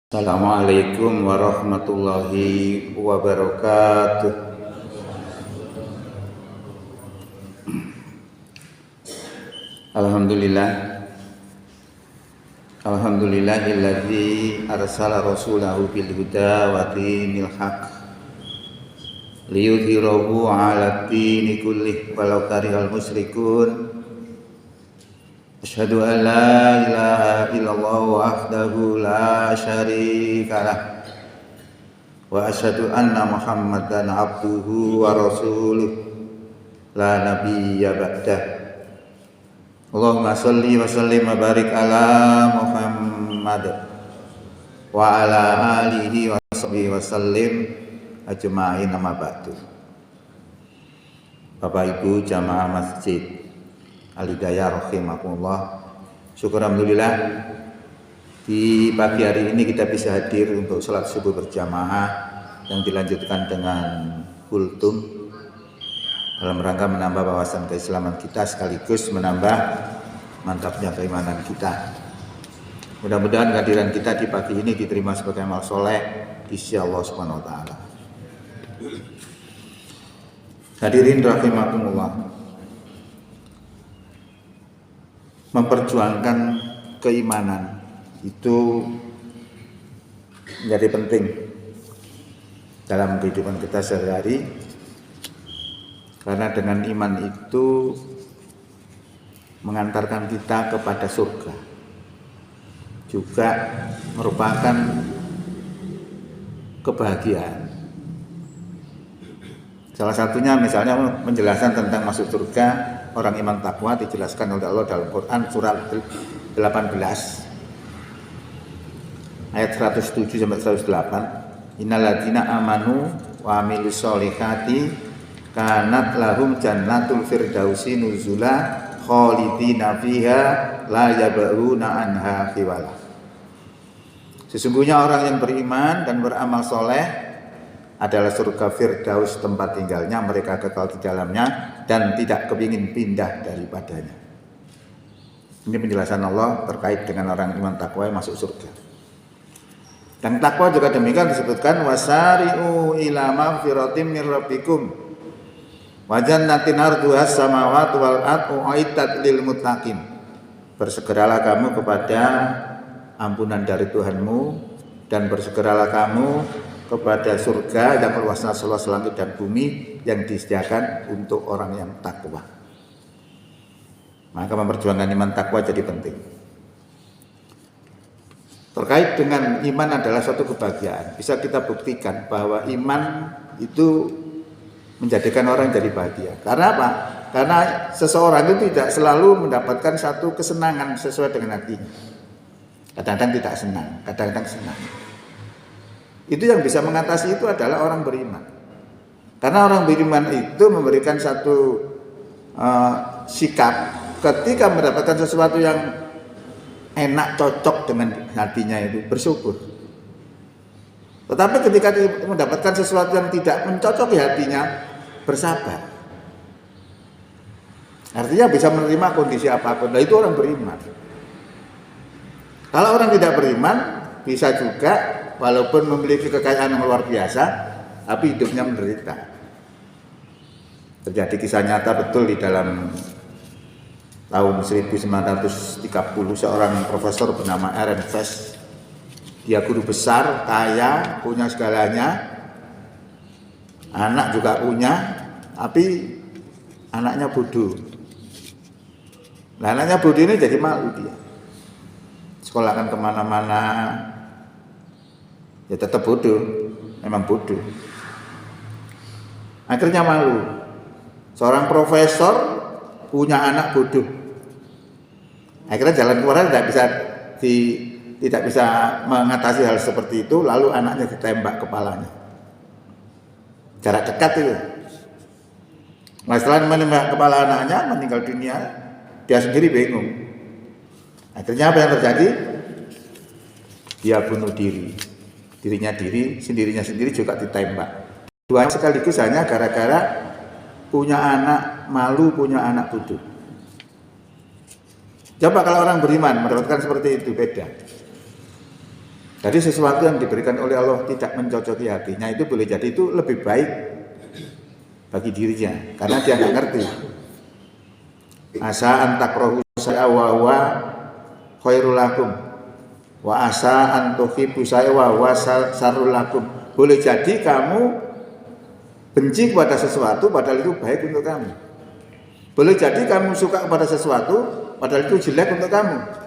Assalamualaikum warahmatullahi wabarakatuh. Alhamdulillah. Alhamdulillahilladzi arsala rasulahu bil huda wa dinil haq liyudhhirahu 'ala dini kullih walau karihal musyrikun. Asyhadu an la ilaha illallah wahdahu la syarika lah wa asyhadu anna Muhammadan abduhu wa rasuluh la nabiyya ba'dah. Allahumma shalli wa sallim wa barik ala Muhammad wa ala alihi wa sahbihi wa sallim ajma'in, amma ba'du. Bapak Ibu jamaah masjid Al-Hidayah rahimakumullah. Syukur alhamdulillah di pagi hari ini kita bisa hadir untuk sholat subuh berjamaah yang dilanjutkan dengan kultum dalam rangka menambah wawasan keislaman kita sekaligus menambah mantapnya keimanan kita. Mudah-mudahan kehadiran kita di pagi ini diterima sebagai amal soleh di sisi Allah Subhanahu wa taala. Hadirin rahimakumullah. Memperjuangkan keimanan itu menjadi penting dalam kehidupan kita sehari-hari, karena dengan iman itu mengantarkan kita kepada surga, juga merupakan kebahagiaan. Salah satunya misalnya menjelaskan tentang masuk surga orang iman takwa dijelaskan oleh Allah dalam Quran surat 18 ayat 107 sampai 108. Innalladzina amanu wa amilus solihati kanat lahum jannatul firdausi nuzula khalidina fiha la yabghuna anha hiwala. Sesungguhnya orang yang beriman dan beramal soleh adalah surga Firdaus tempat tinggalnya, mereka kekal di dalamnya dan tidak kepingin pindah daripadanya. Ini penjelasan Allah terkait dengan orang iman takwa yang masuk surga. Dan takwa juga demikian disebutkan wasari'u ila magfiratin mir rabbikum wa jannatin arduhas samawati wal ardu uiddat lil muttaqin. Bersegeralah kamu kepada ampunan dari Tuhanmu dan bersegeralah kamu kepada surga yang luasnya seluas langit dan bumi yang disediakan untuk orang yang takwa. Maka memperjuangkan iman takwa jadi penting. Terkait dengan iman adalah suatu kebahagiaan. Bisa kita buktikan bahwa iman itu menjadikan orang jadi bahagia. Karena apa? Karena seseorang itu tidak selalu mendapatkan satu kesenangan sesuai dengan hatinya. Kadang-kadang tidak senang, kadang-kadang senang. Itu yang bisa mengatasi itu adalah orang beriman. Karena orang beriman itu memberikan satu sikap ketika mendapatkan sesuatu yang enak, cocok dengan hatinya itu bersyukur. Tetapi ketika mendapatkan sesuatu yang tidak mencocoki hatinya, bersabar. Artinya bisa menerima kondisi apapun. Nah, itu orang beriman. Kalau orang tidak beriman, bisa juga walaupun memiliki kekayaan yang luar biasa, tapi hidupnya menderita. Terjadi kisah nyata betul di dalam tahun 1930 seorang profesor bernama Ernst Fest. Dia guru besar, kaya, punya segalanya, anak juga punya, tapi anaknya bodoh. Nah, anaknya bodoh ini jadi malu dia. Sekolahkan kemana-mana, ya tetap bodoh, memang bodoh. Akhirnya malu. Seorang profesor punya anak bodoh. Akhirnya jalan keluar tidak bisa mengatasi hal seperti itu, lalu anaknya ditembak kepalanya. Jarak dekat itu. Nah, setelah menembak kepala anaknya, meninggal dunia, dia sendiri bingung. Akhirnya apa yang terjadi? Dia bunuh diri. Sendirinya sendiri juga ditembak. Dua sekaligus hanya gara-gara punya anak malu, punya anak bodoh. Coba kalau orang beriman mendapatkan seperti itu, beda. Jadi sesuatu yang diberikan oleh Allah tidak mencocoki hatinya itu boleh jadi itu lebih baik bagi dirinya karena dia nggak ngerti. Asa antakrohu saya wa khairul lakum wa asa antuhibu saya wa sarul lakum. Boleh jadi kamu benci kepada sesuatu padahal itu baik untuk kamu. Boleh jadi kamu suka kepada sesuatu padahal itu jelek untuk kamu.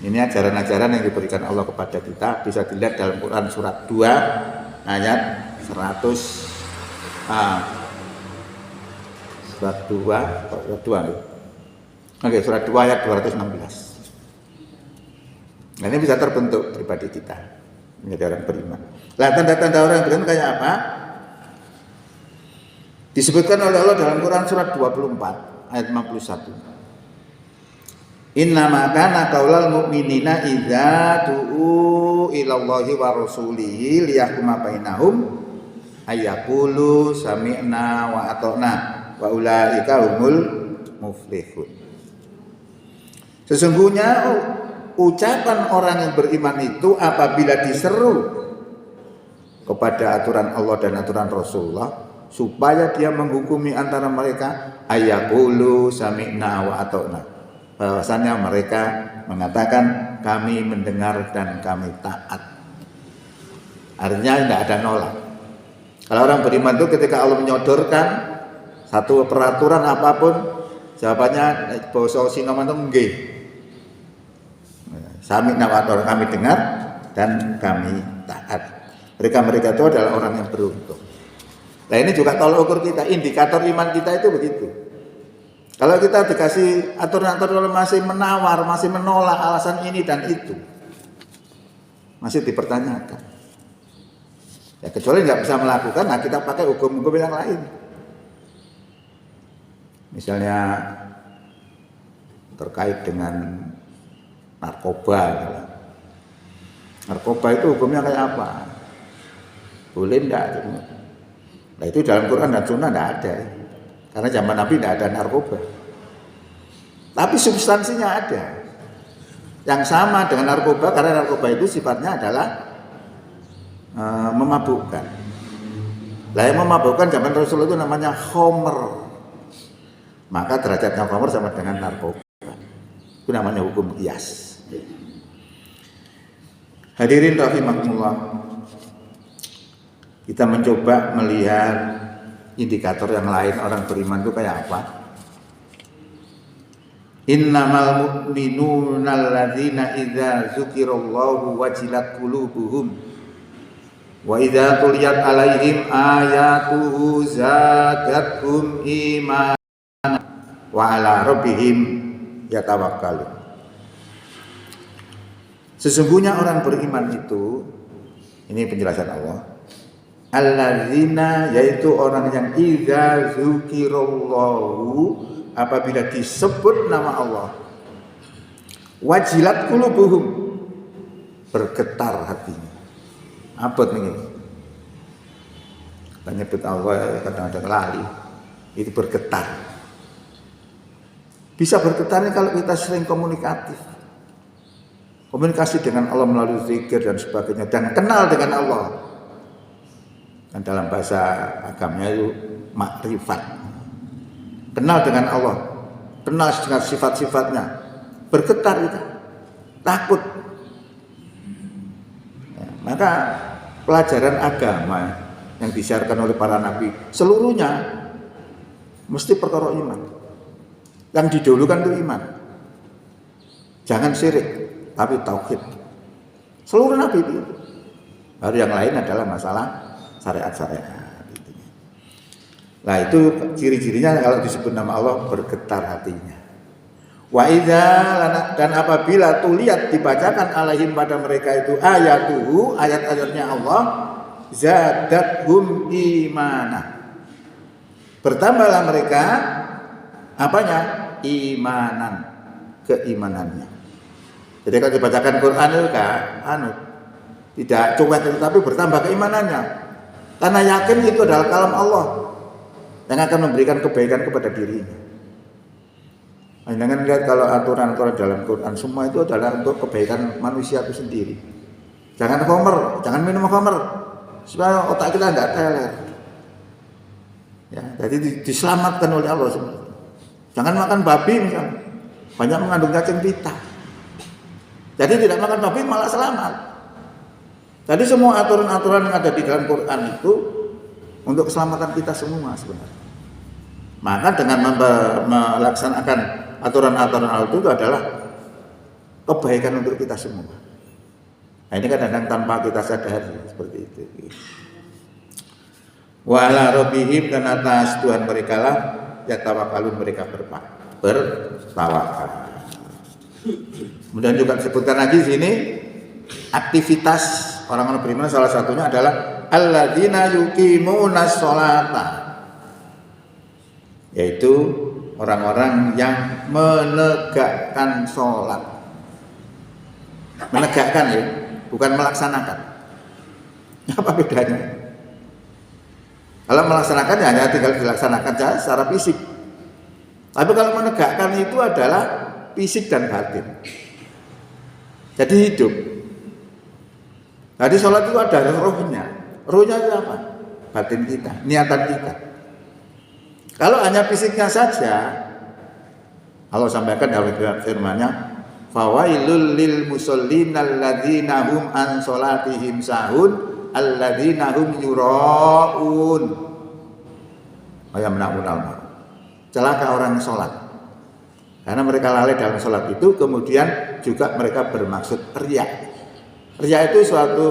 Ini ajaran-ajaran yang diberikan Allah kepada kita, bisa dilihat dalam Quran surat 2 ayat 100 surat 2 surat 2 ayat 216. Nah, ini bisa terbentuk pribadi kita menjadi orang beriman. Nah, tanda-tanda orang beriman kayak apa? Disebutkan oleh Allah dalam Quran surat 24 ayat 51. Innama kana qaulal mu'minina idza du'u ilallahi wa rasulihi liyahkuma bainahum ayyaqulu sami'na wa ata'na wa ulaika humul muflihun. Sesungguhnya ucapan orang yang beriman itu apabila diseru kepada aturan Allah dan aturan Rasulullah supaya dia menghukumi antara mereka ayyaqulu sami'na wa ata'na, bahwasannya mereka mengatakan kami mendengar dan kami taat. Artinya tidak ada nolak. Kalau orang beriman itu ketika Allah menyodorkan satu peraturan apapun, jawabannya basa sinoman itu nggih. Sami'na wa ata'na, kami dengar dan kami taat. Mereka itu adalah orang yang beruntung. Nah, ini juga tolak ukur kita, indikator iman kita itu begitu. Kalau kita dikasih aturan-aturan masih menawar, masih menolak alasan ini dan itu, masih dipertanyakan. Ya kecuali nggak bisa melakukan, nah kita pakai hukum-hukum yang lain. Misalnya terkait dengan narkoba. Narkoba itu hukumnya kayak apa? Boleh enggak? Nah itu dalam Quran dan Sunnah enggak ada. Karena zaman Nabi tidak ada narkoba. Tapi substansinya ada. Yang sama dengan narkoba, karena narkoba itu sifatnya adalah memabukkan. Lah yang memabukkan zaman Rasulullah itu namanya khomer. Maka derajatnya khomer sama dengan narkoba. Itu namanya hukum qiyas. Hadirin rahimakumullah. Kita mencoba melihat indikator yang lain orang beriman itu kayak apa? Innamal mu'minuna alladzina idza dzukirallahu wajilat qulubuhum wa idza tuliyat alaihim ayatuhu zadatuhum imanan wa ala rabbihim yatawakkalun. Sesungguhnya orang beriman itu, ini penjelasan Allah, alladzina, yaitu orang yang idza dzukirallahu, apabila disebut nama Allah, wajilat qulubuhum, bergetar hatinya. Apa nih? Menyebut Allah kadang-kadang lali, itu bergetar. Bisa bergetarnya kalau kita sering komunikatif. Komunikasi dengan Allah melalui zikir dan sebagainya, dan kenal dengan Allah. Dan dalam bahasa agamanya itu makrifat. Kenal dengan Allah, kenal dengan sifat-sifatnya, bergetar itu, takut. Ya, maka pelajaran agama yang disiarkan oleh para nabi seluruhnya mesti perkara iman. Yang didahulukan itu iman. Jangan syirik, tapi tauhid. Seluruh nabi itu. Baru yang lain adalah masalah syariat-syariat. Nah itu ciri-cirinya kalau disebut nama Allah bergetar hatinya. Wa idza, dan apabila tuliat dibacakan alaihim pada mereka itu ayatuhu, ayat-ayatnya Allah, zadathum imana, bertambahlah mereka apanya? Imanan, keimanannya. Jadi kalau dibacakan Quran itu tidak cuek, tapi bertambah keimanannya. Karena yakin itu adalah kalam Allah yang akan memberikan kebaikan kepada dirinya. Jangan lihat kalau aturan-aturan dalam Quran semua itu adalah untuk kebaikan manusia itu sendiri. Jangan khamr, jangan minum khamr supaya otak kita enggak teler. Ya, jadi diselamatkan oleh Allah sebenarnya. Jangan makan babi misalnya, banyak mengandung cacing pita. Jadi tidak makan babi malah selamat. Jadi semua aturan-aturan yang ada di dalam Quran itu untuk keselamatan kita semua sebenarnya. Maka dengan melaksanakan aturan-aturan Allah itu adalah kebaikan untuk kita semua. Nah, ini kadang-kadang tanpa kita sadari seperti itu. Wa ala rabbihim, dan atas Tuhan mereka lah yatawakkalun, mereka bertawakal. Kemudian juga disebutkan lagi di sini aktivitas orang-orang beriman, salah satunya adalah alladzina yuqimunas sholata, yaitu orang-orang yang menegakkan sholat. Menegakkan ya, bukan melaksanakan. Apa bedanya? Kalau melaksanakan ya hanya tinggal dilaksanakan saja secara fisik. Tapi kalau menegakkan itu adalah fisik dan batin. Jadi hidup. Jadi sholat itu ada rohnya. Rohnya itu apa? Batin kita, niatan kita. Kalau hanya fisiknya saja, Allah sampaikan dalam firman-Nya, fawailul lil musallin alladzina hum an sholatihim sahun alladzina hum yuraun. Ayam na'unal. Celaka orang sholat, karena mereka lalai dalam sholat itu, kemudian juga mereka bermaksud riya. Riya itu suatu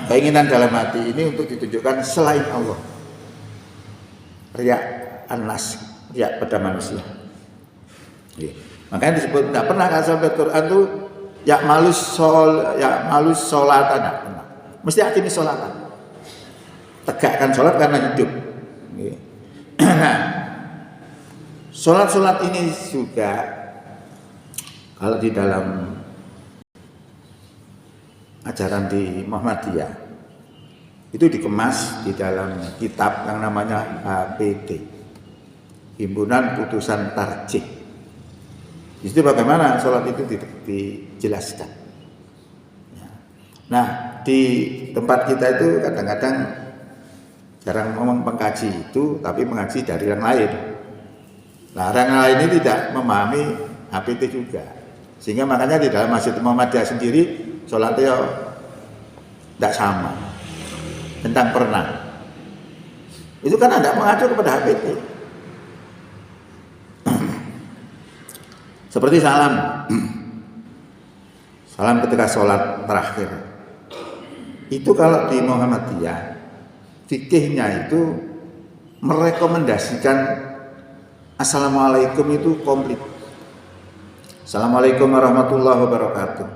keinginan dalam hati ini untuk ditunjukkan selain Allah. Riya an-nas, riya pada manusia. Makanya disebut, tidak pernah kan sampai Quran itu ya malus sholatan, tidak pernah. Mesti akimi sholatan. Tegakkan sholat karena hidup. Nah, sholat ini juga kalau di dalam ajaran di Muhammadiyah itu dikemas di dalam kitab yang namanya HPT, Himpunan Putusan Tarjih. Di situ bagaimana sholat itu dijelaskan. Nah, di tempat kita itu kadang-kadang jarang ngomong pengkaji itu, tapi mengaji dari yang lain. Nah, orang lain ini tidak memahami HPT juga, sehingga makanya di dalam Masjid Muhammadiyah sendiri sholatnya tidak sama. Tentang pernah itu kan tidak mengacu kepada HPT. Seperti salam ketika sholat terakhir itu, kalau di Muhammadiyah fikihnya itu merekomendasikan assalamualaikum itu komplit. Assalamualaikum warahmatullahi wabarakatuh.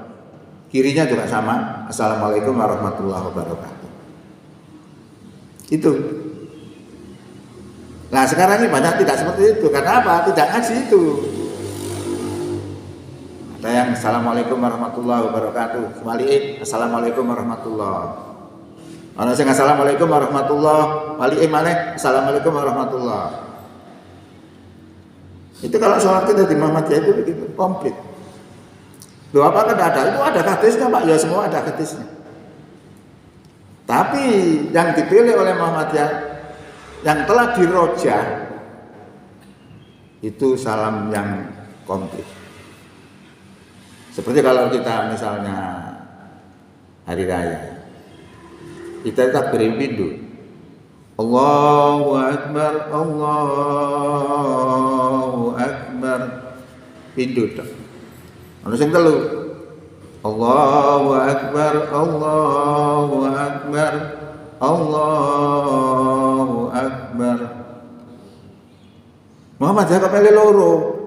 Kirinya juga sama, assalamualaikum warahmatullahi wabarakatuh. Itu. Nah, sekarang ini banyak tidak seperti itu. Karena apa? Tidak ngaji itu. Ada yang assalamualaikum warahmatullahi wabarakatuh, kembali assalamualaikum warahmatullahi. Ana sing assalamualaikum warahmatullahi, balik maneh assalamualaikum warahmatullahi. Itu kalau sholat kita di Muhammadiyah itu begitu komplit. Loh, apa kan ada? Itu ada hadisnya Pak, ya semua ada hadisnya. Tapi yang dipilih oleh Muhammadiyah yang telah dirojah itu salam yang komplit. Seperti kalau kita misalnya hari raya, kita takbir pindu, Allahu Akbar, Allahu Akbar, pindu tak. Ono sing telu, Allahu Akbar, Allahu Akbar, Allahu Akbar. Muhammadiyah kok mele loro.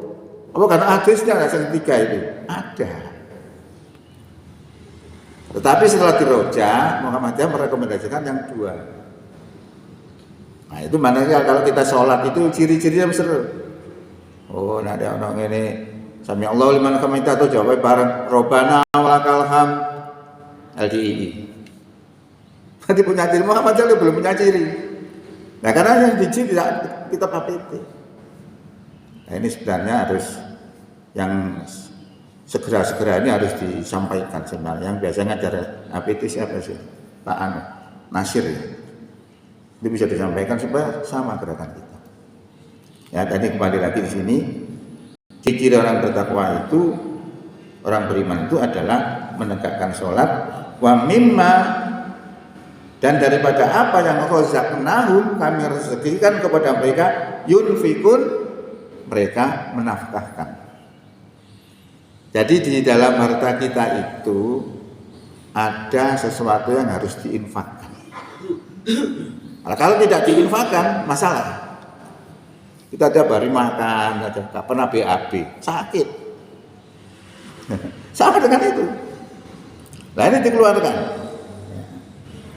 Apa karena hadisnya ada yang tiga itu? Ada. Tetapi setelah dirojah, Muhammadiyah merekomendasikan yang dua. Nah, itu maknanya kalau kita sholat itu ciri-cirinya seru. Oh, nah ada orang ini sami Allahu liman hamidah atau jawab bareng Robbana walakal hamd LDII. Nanti punya ciri, Muhammadiyah belum punya ciri. Nah, karena yang biji tidak kita HPT. Nah, ini sebenarnya harus yang segera-segera ini harus disampaikan sebenarnya. Yang biasanya ngajar APT siapa sih? Pak Nasir ya. Itu bisa disampaikan supaya sama gerakan kita. Ya, tadi kembali lagi di sini. Ciri orang bertakwa itu, orang beriman itu adalah menegakkan sholat, wa mimma, dan daripada apa yang razaqnahum kami rezekikan kepada mereka, yunfikun, mereka menafkahkan. Jadi di dalam harta kita itu ada sesuatu yang harus diinfakkan. Nah, kalau tidak diinfakkan, masalah. Kita tiap hari makan, gak pernah BAB, sakit. Sama dengan itu. Nah, ini dikeluarkan.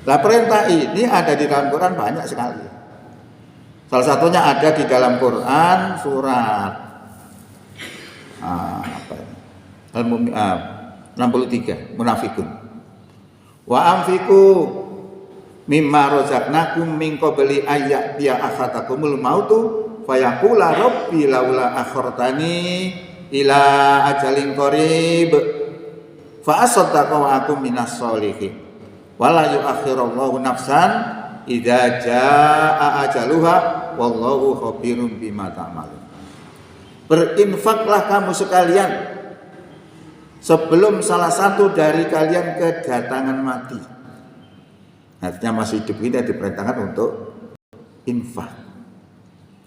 Nah, perintah ini ada di dalam Quran banyak sekali. Salah satunya ada di dalam Quran surat 63, Munafikun. Wa anfiqu mimma razaqnakum min qabli ayyatiya ahadakumul mautu fayaqula rabbi laula akhartani ila ajalin qarib fa asaddaqa wa akum minas sholihin wala yuakhirullahu nafsan idza jaa ajaluha wallahu khabirum bima ta'malun. Berinfaklah kamu sekalian sebelum salah satu dari kalian kedatangan mati. Artinya masih hidup ini diperintahkan untuk infak.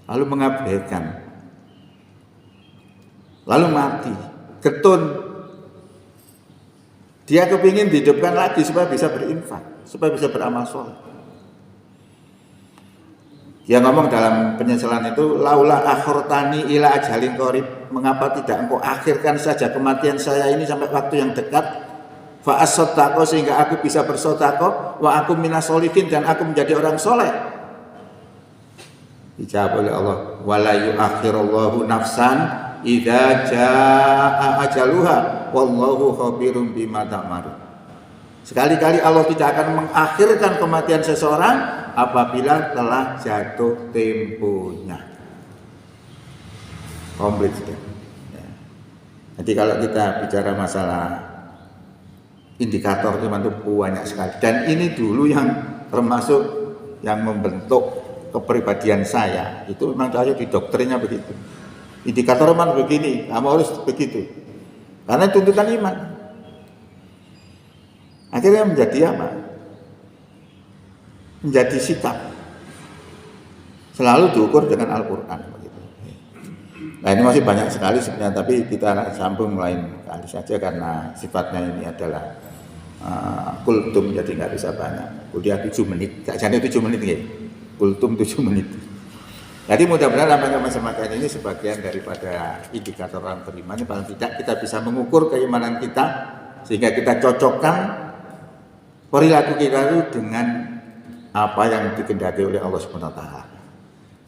Lalu mengabaikan, lalu mati, getun. Dia kepingin dihidupkan lagi supaya bisa berinfak, supaya bisa beramal soleh. Dia ngomong dalam penyesalan itu, laula akhirtani ila ajalin qarib, mengapa tidak engkau akhirkan saja kematian saya ini sampai waktu yang dekat, fa as-sadaqah, sehingga aku bisa bersedekah, wa aku minas sholihin, dan aku menjadi orang soleh. Dijawab oleh Allah, wala yuakhirullahu nafsan idza jaa ajaluha wallahu khabirum bima ta'malun. Sekali-kali Allah tidak akan mengakhirkan kematian seseorang apabila telah jatuh temponya. Komplit sudah. Ya. Jadi kalau kita bicara masalah indikator iman itu banyak sekali. Dan ini dulu yang termasuk yang membentuk kepribadian saya. Itu memang saya di doktrinnya begitu. Indikator iman begini, kamu harus begitu. Karena tuntutan iman. Akhirnya menjadi apa? Menjadi sikap. Selalu diukur dengan Al-Quran. Nah, ini masih banyak sekali sebenarnya, tapi kita sambung lain kali saja karena sifatnya ini adalah kultum, jadi nggak bisa banyak. Kuliah 7 menit, gak jadi 7 menit ya. Kultum 7 menit. Jadi mudah-mudahan apa yang saya ini sebagian daripada indikator orang beriman. Paling tidak kita bisa mengukur keimanan kita sehingga kita cocokkan perilaku kita itu dengan apa yang dikehendaki oleh Allah Subhanahu wa taala.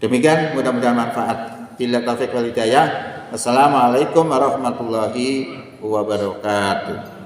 Demikian, mudah-mudahan manfaat. Bila taufiq wal hidayah. Assalamualaikum warahmatullahi wabarakatuh.